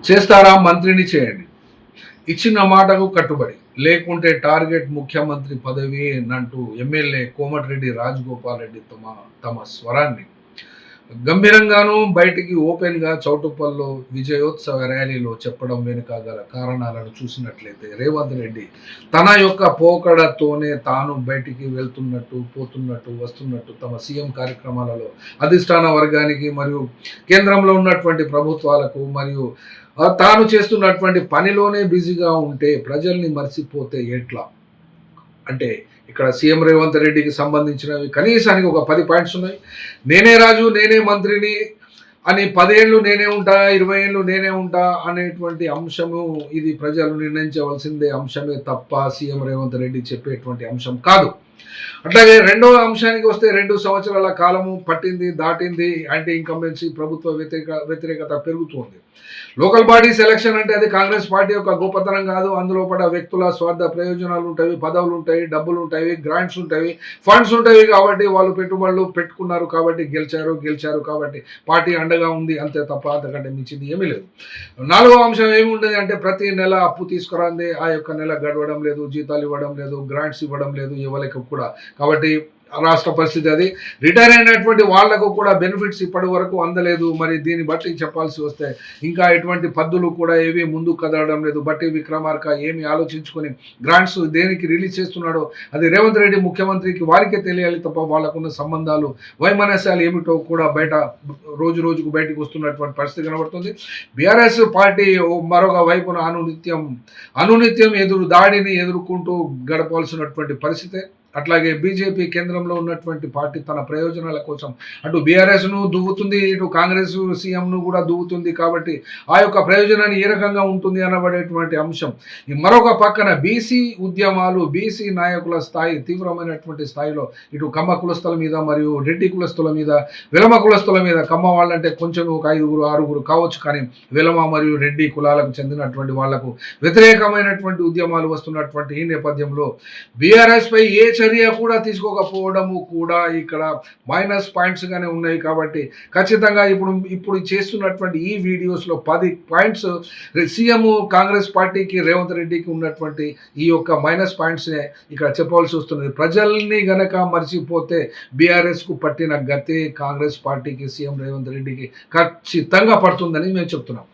చేస్తారా మంత్రిని చేయండి. ఇచ్చిన మాటకు కట్టుబడి లేకుంటే టార్గెట్ ముఖ్యమంత్రి పదవి అంటూ ఎమ్మెల్యే కోమటిరెడ్డి రాజగోపాల్ రెడ్డి తమ స్వరాన్ని గంభీరంగానూ బయటికి ఓపెన్‌గా చౌటుప్పల్లో విజయోత్సవ ర్యాలీలో చెప్పడం వెనుక గల కారణాలను చూసినట్లయితే రేవంత్ రెడ్డి తన యొక్క పోకడతోనే తాను బయటికి వెళ్తున్నట్టు, పోతున్నట్టు, వస్తున్నట్టు తమ సీఎం కార్యక్రమాలలో అధిష్టాన వర్గానికి మరియు కేంద్రంలో ఉన్నటువంటి ప్రభుత్వాలకు మరియు తాను చేస్తున్నటువంటి పనిలోనే బిజీగా ఉంటే ప్రజల్ని మర్చిపోతే ఎట్లా? అంటే ఇక్కడ సీఎం రేవంత్ రెడ్డికి సంబంధించినవి కనీసానికి ఒక 10 పాయింట్స్ ఉన్నాయి. నేనే రాజు, నేనే మంత్రిని అని 10 ఏళ్ళు నేనే ఉంటా, 20 ఏళ్ళు నేనే ఉంటా అనేటువంటి అంశము ఇది ప్రజలు నిర్ణయించవలసిందే అంశమే తప్ప సీఎం రేవంత్ రెడ్డి చెప్పేటువంటి అంశం కాదు. అట్లాగే రెండవ అంశానికి వస్తే 2 సంవత్సరాల కాలము పట్టింది, దాటింది. యాంటీ ఇన్కంబెన్సీ ప్రభుత్వ వ్యతిరేకత పెరుగుతుంది. లోకల్ బాడీస్ ఎలక్షన్ అంటే అది కాంగ్రెస్ పార్టీ యొక్క గొప్పతనం కాదు. అందులో పడ వ్యక్తుల స్వార్థ ప్రయోజనాలు ఉంటాయి, పదవులు ఉంటాయి, డబ్బులు ఉంటాయి, గ్రాంట్స్ ఉంటాయి, ఫండ్స్ ఉంటాయి. కాబట్టి వాళ్ళు పెట్టుబడులు పెట్టుకున్నారు కాబట్టి గెలిచారు కాబట్టి పార్టీ అండగా ఉంది అంతే తప్ప అంతకంటే మించింది ఏమీ లేదు. 4వ అంశం ఏముండదు అంటే ప్రతి నెల అప్పు తీసుకురాంది ఆ యొక్క నెల గడవడం లేదు, జీతాలు ఇవ్వడం లేదు, గ్రాంట్స్ ఇవ్వడం లేదు ఎవరికి కూడా. కాబట్టి రాష్ట్ర పరిస్థితి అది. రిటైర్ అయినటువంటి వాళ్లకు కూడా బెనిఫిట్స్ ఇప్పటి వరకు అందలేదు. మరి దీన్ని బట్టి చెప్పాల్సి వస్తే ఇంకా ఎటువంటి పద్దులు కూడా ఏవి ముందుకు కదలడం లేదు. బట్టి విక్రమార్క ఏమి ఆలోచించుకొని గ్రాంట్స్ దేనికి రిలీజ్ చేస్తున్నాడో అది రేవంత్ రెడ్డి ముఖ్యమంత్రికి వారికే తెలియాలి తప్ప వాళ్ళకున్న సంబంధాలు వైమనస్యాలు ఏమిటో కూడా బయట రోజుకు బయటకు వస్తున్నటువంటి పరిస్థితి కనబడుతుంది. బీఆర్ఎస్ పార్టీ మరొక వైపున అనునిత్యం దాడిని ఎదుర్కొంటూ గడపాల్సినటువంటి పరిస్థితే. అట్లాగే బీజేపీ కేంద్రంలో ఉన్నటువంటి పార్టీ తన ప్రయోజనాల కోసం అటు బీఆర్ఎస్ను దువ్వుతుంది, ఇటు కాంగ్రెస్ సీఎంను కూడా దువ్వుతుంది. కాబట్టి ఆ యొక్క ప్రయోజనాన్ని ఏ రకంగా ఉంటుంది అనబడేటువంటి అంశం. మరొక పక్కన బీసీ ఉద్యమాలు, బీసీ నాయకుల స్థాయి తీవ్రమైనటువంటి స్థాయిలో ఇటు కమ్మ కులస్తుల మీద మరియు రెడ్డి కులస్తుల మీద, విలమ కులస్తుల మీద, కమ్మ వాళ్ళంటే కొంచెం ఒక 5-6 కావచ్చు, కానీ విలమ మరియు రెడ్డి కులాలకు చెందినటువంటి వాళ్లకు వ్యతిరేకమైనటువంటి ఉద్యమాలు వస్తున్నటువంటి ఈ నేపథ్యంలో బీఆర్ఎస్ పై ఏ చర్య కూడా తీసుకోకపోవడము కూడా ఇక్కడ మైనస్ పాయింట్స్ గానే ఉన్నాయి. కాబట్టి ఖచ్చితంగా ఇప్పుడు చేస్తున్నటువంటి ఈ వీడియోస్లో 10 పాయింట్స్ సీఎం కాంగ్రెస్ పార్టీకి రేవంత్ రెడ్డికి ఉన్నటువంటి ఈ యొక్క మైనస్ పాయింట్స్నే ఇక్కడ చెప్పవలసి వస్తున్నది. ప్రజల్ని గనక మర్చిపోతే బీఆర్ఎస్కు పట్టిన గతే కాంగ్రెస్ పార్టీకి, సీఎం రేవంత్ రెడ్డికి ఖచ్చితంగా పడుతుందని మేము చెప్తున్నాం.